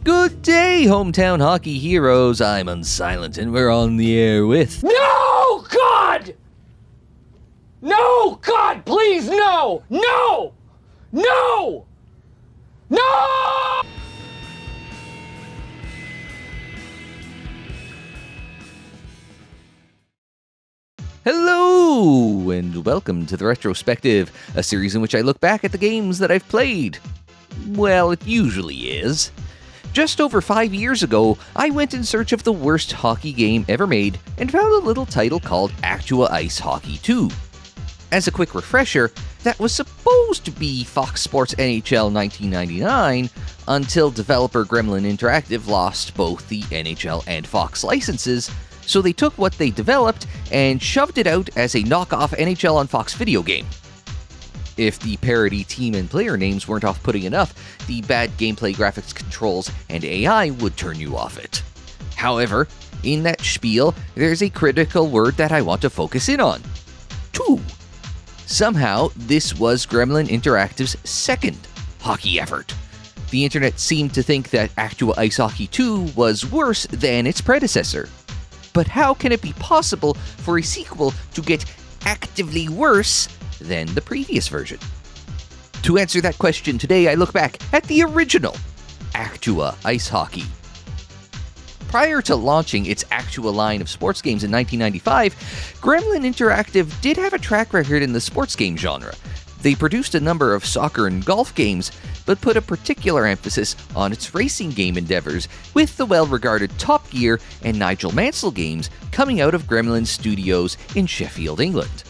Good day, hometown hockey heroes. I'm Unsilent, and we're on the air with... No, God! No, God, please, no! No! No! No! Hello, and welcome to the Retrospective, a series in which I look back at the games that I've played. Well, it usually is. Just over 5 years ago, I went in search of the worst hockey game ever made and found a little title called Actua Ice Hockey 2. As a quick refresher, that was supposed to be Fox Sports NHL 1999 until developer Gremlin Interactive lost both the NHL and Fox licenses, so they took what they developed and shoved it out as a knockoff NHL on Fox video game. If the parody team and player names weren't off-putting enough, the bad gameplay graphics controls and AI would turn you off it. However, in that spiel, there's a critical word that I want to focus in on. 2. Somehow, this was Gremlin Interactive's second hockey effort. The internet seemed to think that Actua Ice Hockey 2 was worse than its predecessor. But how can it be possible for a sequel to get actively worse than the previous version? To answer that question today, I look back at the original Actua Ice Hockey. Prior to launching its Actua line of sports games in 1995, Gremlin Interactive did have a track record in the sports game genre. They produced a number of soccer and golf games, but put a particular emphasis on its racing game endeavors, with the well-regarded Top Gear and Nigel Mansell games coming out of Gremlin Studios in Sheffield, England.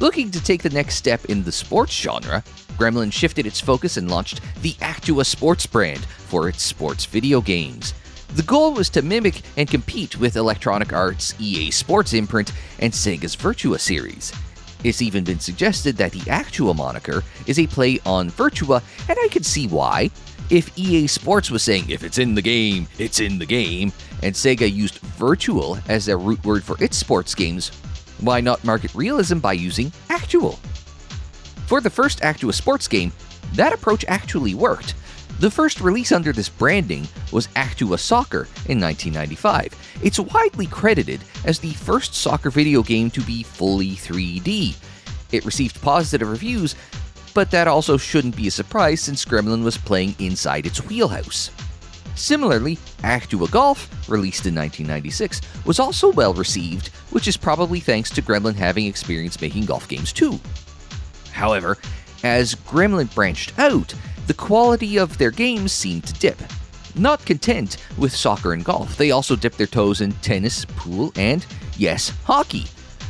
Looking to take the next step in the sports genre, Gremlin shifted its focus and launched the Actua Sports brand for its sports video games. The goal was to mimic and compete with Electronic Arts' EA Sports imprint and Sega's Virtua series. It's even been suggested that the Actua moniker is a play on Virtua, and I can see why. If EA Sports was saying, if it's in the game, it's in the game, and Sega used Virtual as their root word for its sports games, why not market realism by using actual? For the first Actua sports game, that approach actually worked. The first release under this branding was Actua Soccer in 1995. It's widely credited as the first soccer video game to be fully 3D. It received positive reviews, but that also shouldn't be a surprise since Gremlin was playing inside its wheelhouse. Similarly, Actua Golf, released in 1996, was also well received, which is probably thanks to Gremlin having experience making golf games too. However, as Gremlin branched out, the quality of their games seemed to dip. Not content with soccer and golf, they also dipped their toes in tennis, pool, and, yes, hockey.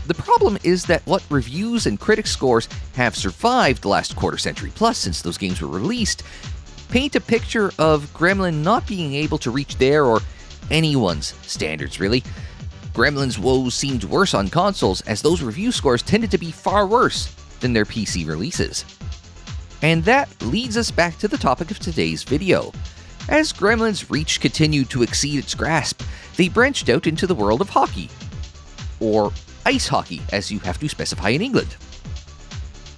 The problem is that what reviews and critic scores have survived the last quarter century plus since those games were released paint a picture of Gremlin not being able to reach their or anyone's standards, really. Gremlin's woes seemed worse on consoles, as those review scores tended to be far worse than their PC releases. And that leads us back to the topic of today's video. As Gremlin's reach continued to exceed its grasp, they branched out into the world of hockey. Or ice hockey, as you have to specify in England.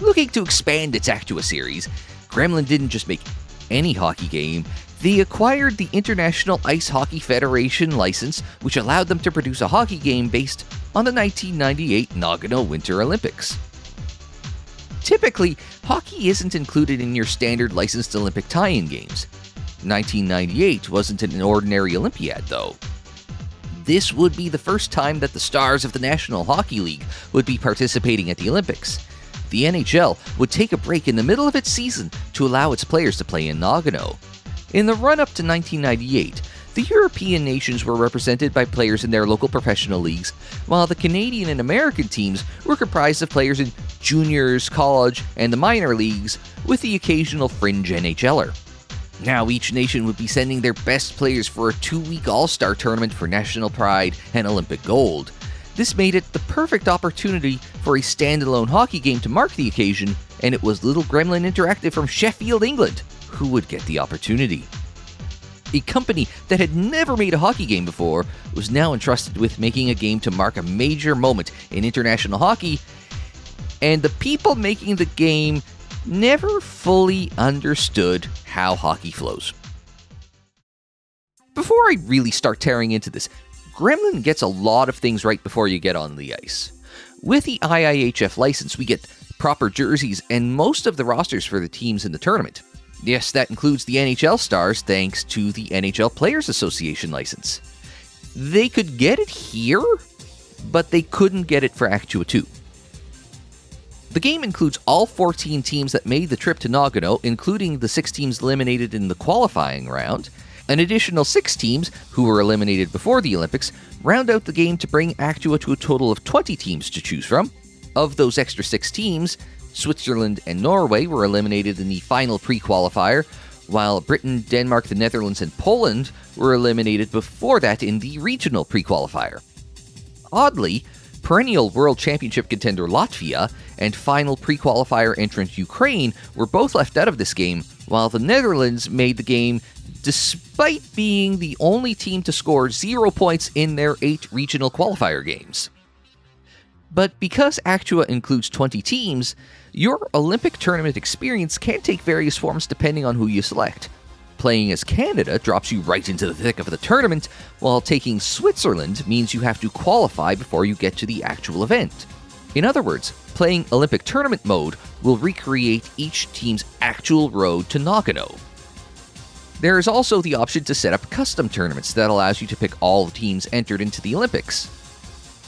Looking to expand its Actua series, Gremlin didn't just make any hockey game. They acquired the International Ice Hockey Federation license, which allowed them to produce a hockey game based on the 1998 Nagano Winter Olympics. Typically, hockey isn't included in your standard licensed Olympic tie-in games. 1998 wasn't an ordinary Olympiad, though. This would be the first time that the stars of the National Hockey League would be participating at the Olympics. The NHL would take a break in the middle of its season to allow its players to play in Nagano. In the run-up to 1998, the European nations were represented by players in their local professional leagues, while the Canadian and American teams were comprised of players in juniors, college, and the minor leagues, with the occasional fringe NHLer. Now each nation would be sending their best players for a 2-week all-star tournament for national pride and Olympic gold. This made it the perfect opportunity for a standalone hockey game to mark the occasion, and it was little Gremlin Interactive from Sheffield, England, who would get the opportunity. A company that had never made a hockey game before was now entrusted with making a game to mark a major moment in international hockey, and the people making the game never fully understood how hockey flows. Before I really start tearing into this, Gremlin gets a lot of things right before you get on the ice. With the IIHF license, we get proper jerseys and most of the rosters for the teams in the tournament. Yes, that includes the NHL stars thanks to the NHL Players Association license. They could get it here, but they couldn't get it for Actua 2. The game includes all 14 teams that made the trip to Nagano, including the 6 teams eliminated in the qualifying round. An additional 6 teams, who were eliminated before the Olympics, round out the game to bring Actua to a total of 20 teams to choose from. Of those extra 6 teams, Switzerland and Norway were eliminated in the final pre-qualifier, while Britain, Denmark, the Netherlands, and Poland were eliminated before that in the regional pre-qualifier. Oddly, perennial World Championship contender Latvia and final pre-qualifier entrant Ukraine were both left out of this game, while the Netherlands made the game despite being the only team to score 0 points in their 8 regional qualifier games. But because Actua includes 20 teams, your Olympic tournament experience can take various forms depending on who you select. Playing as Canada drops you right into the thick of the tournament, while taking Switzerland means you have to qualify before you get to the actual event. In other words, playing Olympic tournament mode will recreate each team's actual road to Nagano. There is also the option to set up custom tournaments that allows you to pick all the teams entered into the Olympics.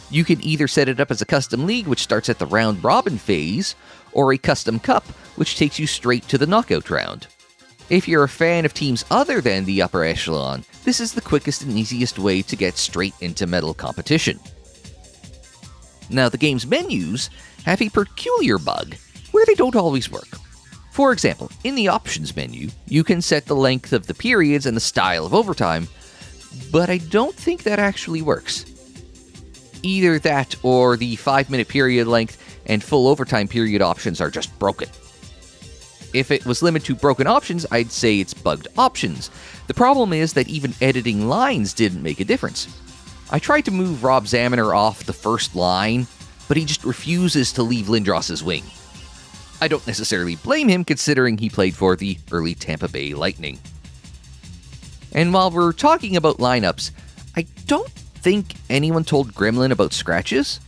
You can either set it up as a custom league, which starts at the round-robin phase, or a custom cup, which takes you straight to the knockout round. If you're a fan of teams other than the upper echelon, this is the quickest and easiest way to get straight into medal competition. Now, the game's menus have a peculiar bug where they don't always work. For example, in the options menu, you can set the length of the periods and the style of overtime, but I don't think that actually works. Either that or the 5-minute period length and full overtime period options are just broken. If it was limited to broken options, I'd say it's bugged options. The problem is that even editing lines didn't make a difference. I tried to move Rob Zaminer off the first line, but he just refuses to leave Lindros's wing. I don't necessarily blame him considering he played for the early Tampa Bay Lightning. And while we're talking about lineups, I don't think anyone told Gremlin about scratches.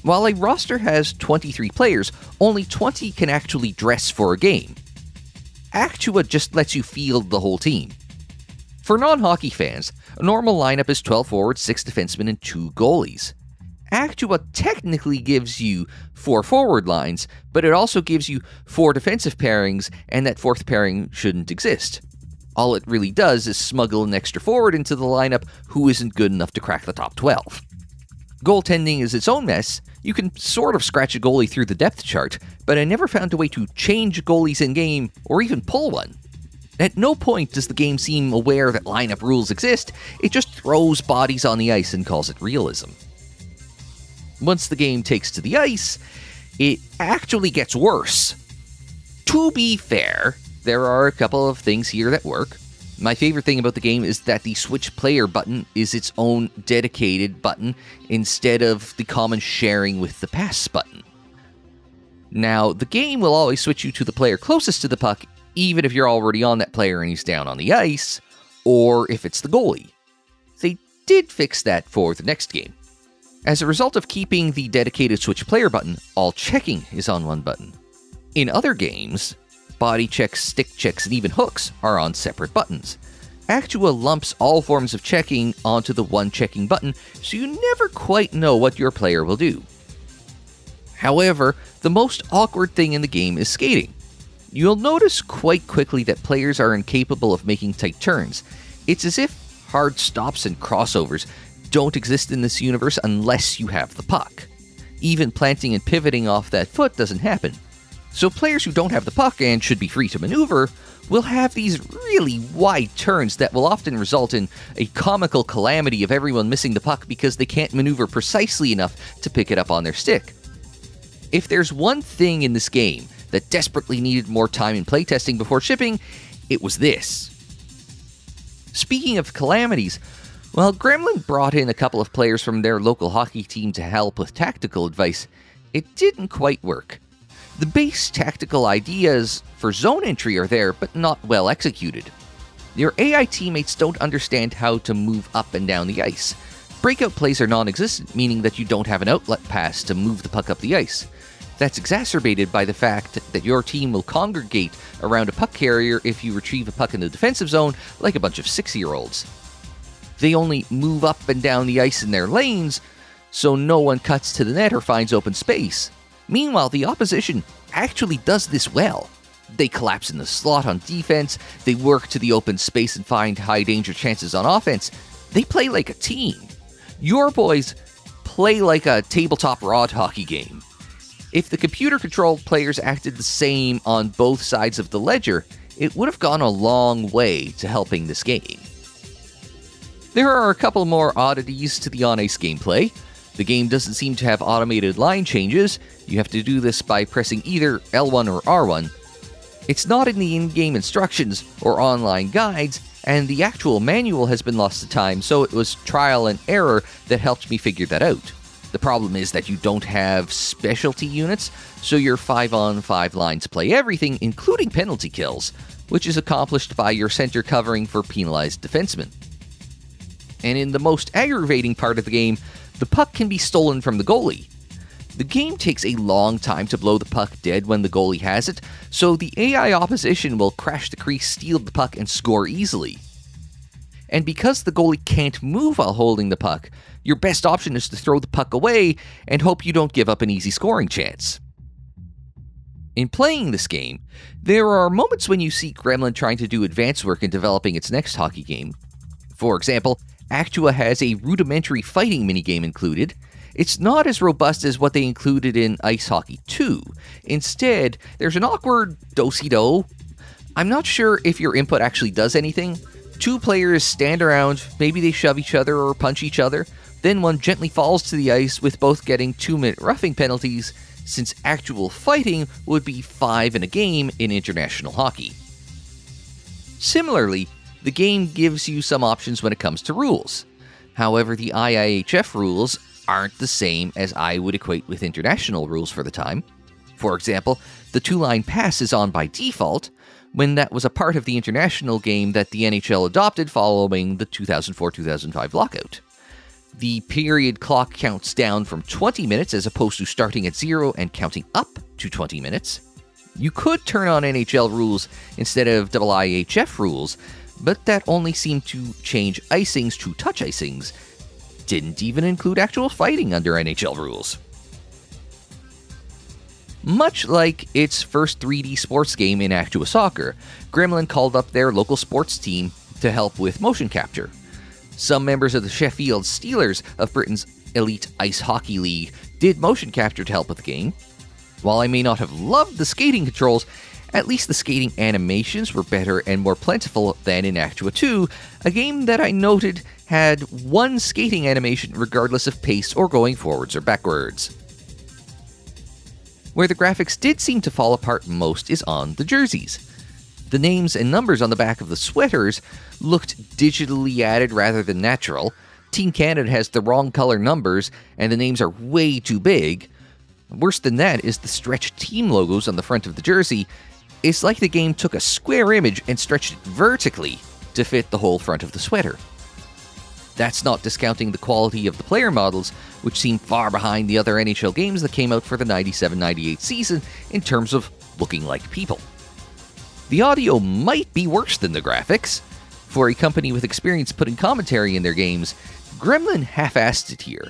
While a roster has 23 players, only 20 can actually dress for a game. Actua just lets you field the whole team. For non-hockey fans, a normal lineup is 12 forwards, 6 defensemen, and 2 goalies. Actua technically gives you 4 forward lines, but it also gives you 4 defensive pairings, and that 4th pairing shouldn't exist. All it really does is smuggle an extra forward into the lineup who isn't good enough to crack the top 12. Goaltending is its own mess. You can sort of scratch a goalie through the depth chart, but I never found a way to change goalies in-game or even pull one. At no point does the game seem aware that lineup rules exist, it just throws bodies on the ice and calls it realism. Once the game takes to the ice, it actually gets worse. To be fair, there are a couple of things here that work. My favorite thing about the game is that the switch player button is its own dedicated button instead of the common sharing with the pass button. Now, the game will always switch you to the player closest to the puck, even if you're already on that player and he's down on the ice, or if it's the goalie. They did fix that for the next game. As a result of keeping the dedicated switch player button, all checking is on one button. In other games, body checks, stick checks, and even hooks are on separate buttons. Actua lumps all forms of checking onto the one checking button, so you never quite know what your player will do. However, the most awkward thing in the game is skating. You'll notice quite quickly that players are incapable of making tight turns. It's as if hard stops and crossovers don't exist in this universe unless you have the puck. Even planting and pivoting off that foot doesn't happen. So players who don't have the puck and should be free to maneuver will have these really wide turns that will often result in a comical calamity of everyone missing the puck because they can't maneuver precisely enough to pick it up on their stick. If there's one thing in this game that desperately needed more time in playtesting before shipping, it was this. Speaking of calamities, while Gremlin brought in a couple of players from their local hockey team to help with tactical advice, it didn't quite work. The base tactical ideas for zone entry are there, but not well executed. Your AI teammates don't understand how to move up and down the ice. Breakout plays are non-existent, meaning that you don't have an outlet pass to move the puck up the ice. That's exacerbated by the fact that your team will congregate around a puck carrier if you retrieve a puck in the defensive zone like a bunch of 6-year-olds. They only move up and down the ice in their lanes, so no one cuts to the net or finds open space. Meanwhile, the opposition actually does this well. They collapse in the slot on defense, they work to the open space and find high-danger chances on offense. They play like a team. Your boys play like a tabletop rod hockey game. If the computer-controlled players acted the same on both sides of the ledger, it would have gone a long way to helping this game. There are a couple more oddities to the on-ice gameplay. The game doesn't seem to have automated line changes. You have to do this by pressing either L1 or R1. It's not in the in-game instructions or online guides, and the actual manual has been lost to time, so it was trial and error that helped me figure that out. The problem is that you don't have specialty units, so your 5-on-5 lines play everything, including penalty kills, which is accomplished by your center covering for penalized defensemen. And in the most aggravating part of the game, the puck can be stolen from the goalie. The game takes a long time to blow the puck dead when the goalie has it, so the AI opposition will crash the crease, steal the puck, and score easily. And because the goalie can't move while holding the puck, your best option is to throw the puck away and hope you don't give up an easy scoring chance. In playing this game, there are moments when you see Gremlin trying to do advanced work in developing its next hockey game. For example, Actua has a rudimentary fighting minigame included. It's not as robust as what they included in Ice Hockey 2. Instead, there's an awkward do-si-do. I'm not sure if your input actually does anything. Two players stand around, maybe they shove each other or punch each other, then one gently falls to the ice with both getting 2-minute roughing penalties, since actual fighting would be 5 in a game in international hockey. Similarly, the game gives you some options when it comes to rules. However, the IIHF rules aren't the same as I would equate with international rules for the time. For example, the 2-line pass is on by default, when that was a part of the international game that the NHL adopted following the 2004-2005 lockout. The period clock counts down from 20 minutes as opposed to starting at 0 and counting up to 20 minutes. You could turn on NHL rules instead of IIHF rules, but that only seemed to change icings to touch icings. Didn't even include actual fighting under NHL rules. Much like its first 3D sports game in Actua Soccer, Gremlin called up their local sports team to help with motion capture. Some members of the Sheffield Steelers of Britain's Elite Ice Hockey League did motion capture to help with the game. While I may not have loved the skating controls, at least the skating animations were better and more plentiful than in Actua 2, a game that I noted had one skating animation regardless of pace or going forwards or backwards. Where the graphics did seem to fall apart most is on the jerseys. The names and numbers on the back of the sweaters looked digitally added rather than natural. Team Canada has the wrong color numbers, and the names are way too big. Worse than that is the stretched team logos on the front of the jersey. It's like the game took a square image and stretched it vertically to fit the whole front of the sweater. That's not discounting the quality of the player models, which seem far behind the other NHL games that came out for the 97-98 season in terms of looking like people. The audio might be worse than the graphics. For a company with experience putting commentary in their games, Gremlin half-assed it here.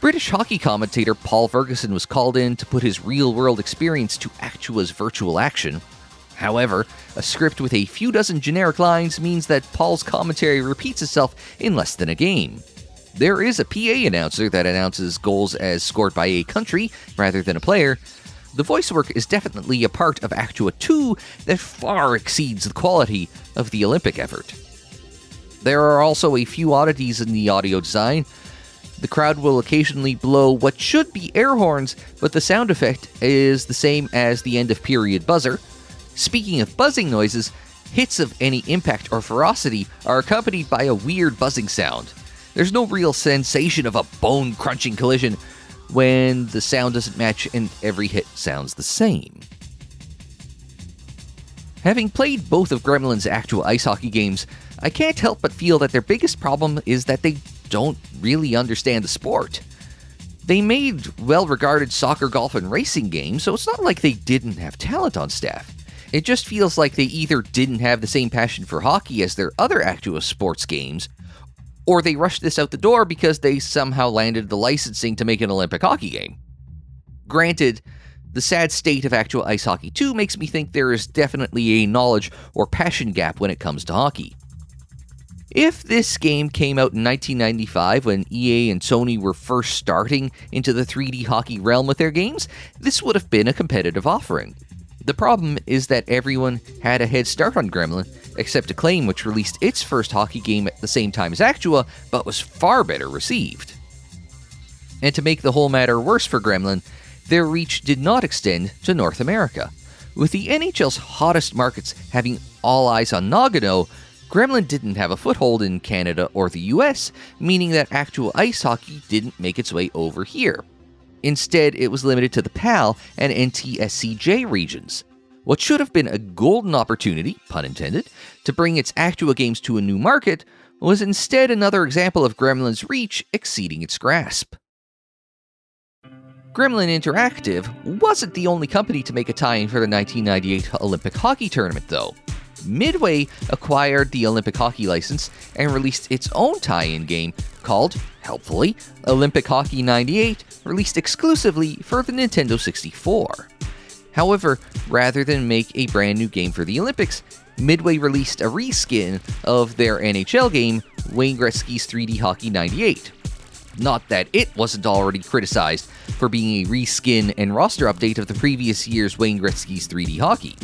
British hockey commentator Paul Ferguson was called in to put his real-world experience to Actua's virtual action. However, a script with a few dozen generic lines means that Paul's commentary repeats itself in less than a game. There is a PA announcer that announces goals as scored by a country rather than a player. The voice work is definitely a part of Actua 2 that far exceeds the quality of the Olympic effort. There are also a few oddities in the audio design. The crowd will occasionally blow what should be air horns, but the sound effect is the same as the end-of-period buzzer. Speaking of buzzing noises, hits of any impact or ferocity are accompanied by a weird buzzing sound. There's no real sensation of a bone-crunching collision when the sound doesn't match and every hit sounds the same. Having played both of Gremlin's Actua Ice Hockey games, I can't help but feel that their biggest problem is that they don't really understand the sport. They made well-regarded soccer, golf, and racing games, so it's not like they didn't have talent on staff. It just feels like they either didn't have the same passion for hockey as their other Actua sports games, or they rushed this out the door because they somehow landed the licensing to make an Olympic hockey game. Granted, the sad state of Actua Ice Hockey 2 makes me think there is definitely a knowledge or passion gap when it comes to hockey. If this game came out in 1995 when EA and Sony were first starting into the 3D hockey realm with their games, this would have been a competitive offering. The problem is that everyone had a head start on Gremlin, except Acclaim, which released its first hockey game at the same time as Actua, but was far better received. And to make the whole matter worse for Gremlin, their reach did not extend to North America. With the NHL's hottest markets having all eyes on Nagano, Gremlin didn't have a foothold in Canada or the US, meaning that Actua Ice Hockey didn't make its way over here. Instead, it was limited to the PAL and NTSCJ regions. What should have been a golden opportunity, pun intended, to bring its Actua games to a new market was instead another example of Gremlin's reach exceeding its grasp. Gremlin Interactive wasn't the only company to make a tie-in for the 1998 Olympic Hockey Tournament, though. Midway acquired the Olympic Hockey license and released its own tie-in game called, helpfully, Olympic Hockey 98, released exclusively for the Nintendo 64. However, rather than make a brand new game for the Olympics, Midway released a reskin of their NHL game, Wayne Gretzky's 3D Hockey 98. Not that it wasn't already criticized for being a reskin and roster update of the previous year's Wayne Gretzky's 3D Hockey.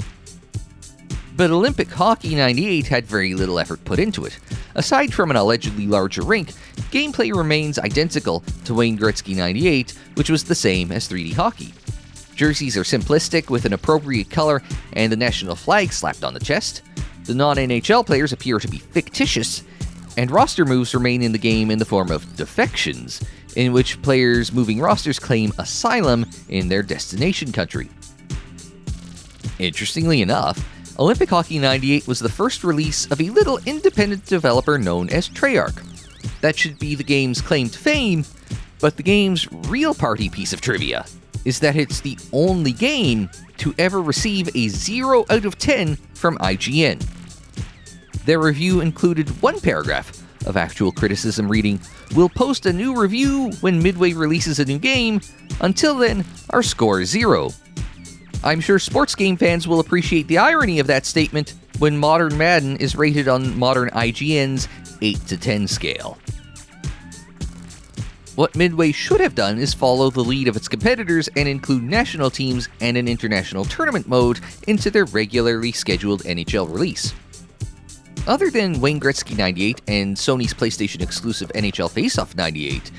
But Olympic Hockey 98 had very little effort put into it. Aside from an allegedly larger rink, gameplay remains identical to Wayne Gretzky 98, which was the same as 3D Hockey. Jerseys are simplistic with an appropriate color and the national flag slapped on the chest. The non-NHL players appear to be fictitious, and roster moves remain in the game in the form of defections, in which players moving rosters claim asylum in their destination country. Interestingly enough, Olympic Hockey 98 was the first release of a little independent developer known as Treyarch. That should be the game's claim to fame, but the game's real party piece of trivia is that it's the only game to ever receive a 0 out of 10 from IGN. Their review included one paragraph of actual criticism reading, "We'll post a new review when Midway releases a new game. Until then, our score is 0. I'm sure sports game fans will appreciate the irony of that statement when Modern Madden is rated on modern IGN's 8 to 10 scale. What Midway should have done is follow the lead of its competitors and include national teams and an international tournament mode into their regularly scheduled NHL release. Other than Wayne Gretzky 98 and Sony's PlayStation exclusive NHL Face-Off 98,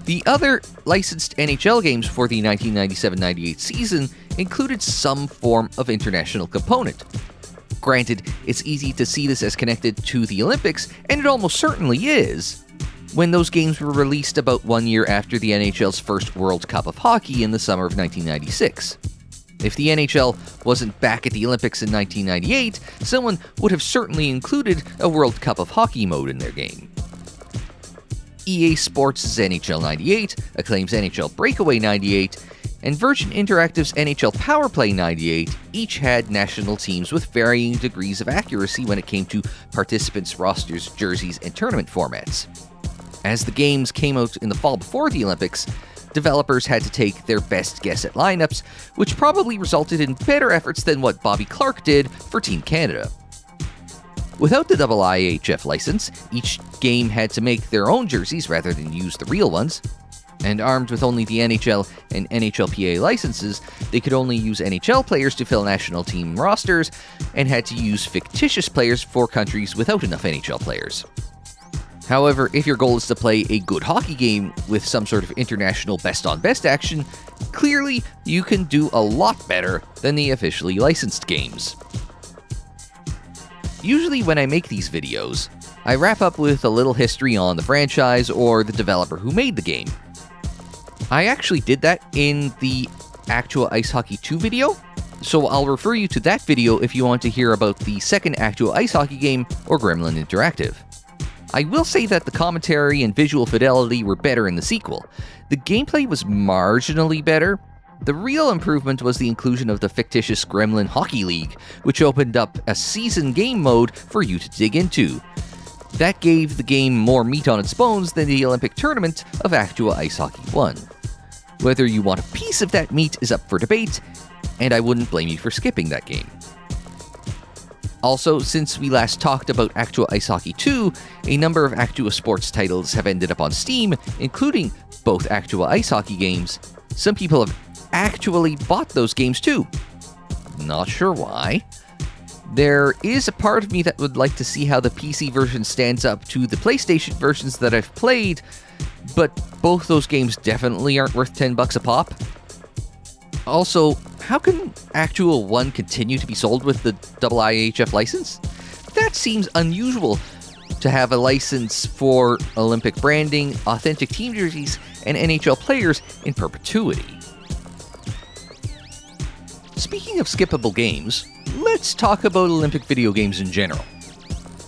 the other licensed NHL games for the 1997-98 season included some form of international component. Granted, it's easy to see this as connected to the Olympics, and it almost certainly is, when those games were released about 1 year after the NHL's first World Cup of Hockey in the summer of 1996. If the NHL wasn't back at the Olympics in 1998, someone would have certainly included a World Cup of Hockey mode in their game. EA Sports' NHL 98, Acclaim's NHL Breakaway 98, and Virgin Interactive's NHL Powerplay 98 each had national teams with varying degrees of accuracy when it came to participants' rosters, jerseys, and tournament formats. As the games came out in the fall before the Olympics, developers had to take their best guess at lineups, which probably resulted in better efforts than what Bobby Clark did for Team Canada. Without the IIHF license, each game had to make their own jerseys rather than use the real ones. And armed with only the NHL and NHLPA licenses, they could only use NHL players to fill national team rosters, and had to use fictitious players for countries without enough NHL players. However, if your goal is to play a good hockey game with some sort of international best-on-best action, clearly you can do a lot better than the officially licensed games. Usually when I make these videos, I wrap up with a little history on the franchise or the developer who made the game. I actually did that in the Actua Ice Hockey 2 video, so I'll refer you to that video if you want to hear about the second Actua Ice Hockey game or Gremlin Interactive. I will say that the commentary and visual fidelity were better in the sequel. The gameplay was marginally better. The real improvement was the inclusion of the fictitious Gremlin Hockey League, which opened up a season game mode for you to dig into. That gave the game more meat on its bones than the Olympic tournament of Actua Ice Hockey 1. Whether you want a piece of that meat is up for debate, and I wouldn't blame you for skipping that game. Also, since we last talked about Actua Ice Hockey 2, a number of Actua Sports titles have ended up on Steam, including both Actua Ice Hockey games. Some people have actually bought those games too. Not sure why. There is a part of me that would like to see how the PC version stands up to the PlayStation versions that I've played, but both those games definitely aren't worth $10 a pop. Also, how can Actua 1 continue to be sold with the IIHF license? That seems unusual to have a license for Olympic branding, authentic team jerseys, and NHL players in perpetuity. Speaking of skippable games, let's talk about Olympic video games in general.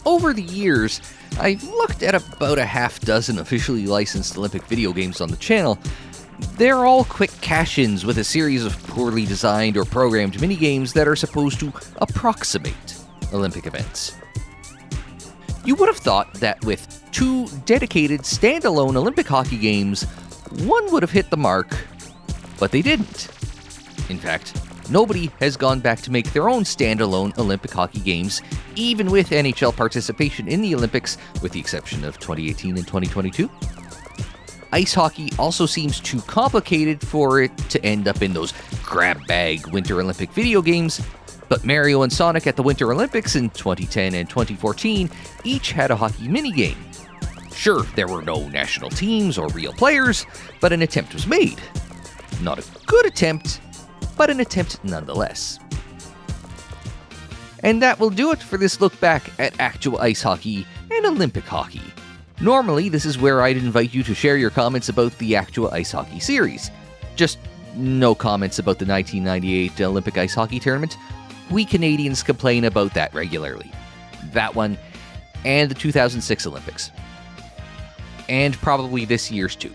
Over the years, I've looked at about a half dozen officially licensed Olympic video games on the channel. They're all quick cash-ins with a series of poorly designed or programmed minigames that are supposed to approximate Olympic events. You would have thought that with 2 dedicated standalone Olympic hockey games, one would have hit the mark, but they didn't. In fact, nobody has gone back to make their own standalone Olympic hockey games, even with NHL participation in the Olympics, with the exception of 2018 and 2022. Ice hockey also seems too complicated for it to end up in those grab-bag Winter Olympic video games, but Mario and Sonic at the Winter Olympics in 2010 and 2014 each had a hockey minigame. Sure, there were no national teams or real players, but an attempt was made. Not a good attempt, but an attempt nonetheless. And that will do it for this look back at Actua Ice Hockey and Olympic hockey. Normally, this is where I'd invite you to share your comments about the Actua Ice Hockey series. Just no comments about the 1998 Olympic Ice Hockey Tournament. We Canadians complain about that regularly. That one, and the 2006 Olympics. And probably this year's too.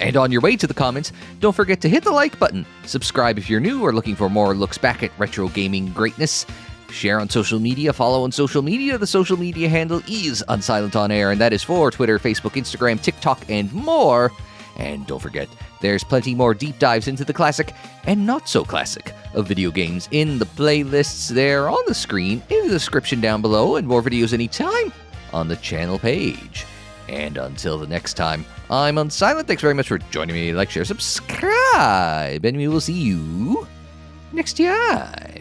And on your way to the comments, don't forget to hit the like button, subscribe if you're new or looking for more looks back at retro gaming greatness, share on social media, follow on social media. The social media handle is Unsilent On Air, and that is for Twitter, Facebook, Instagram, TikTok, and more. And don't forget, there's plenty more deep dives into the classic and not so classic of video games in the playlists there on the screen, in the description down below, and more videos anytime on the channel page. And until the next time, I'm Unsilent. Thanks very much for joining me. Like, share, subscribe, and we will see you next time.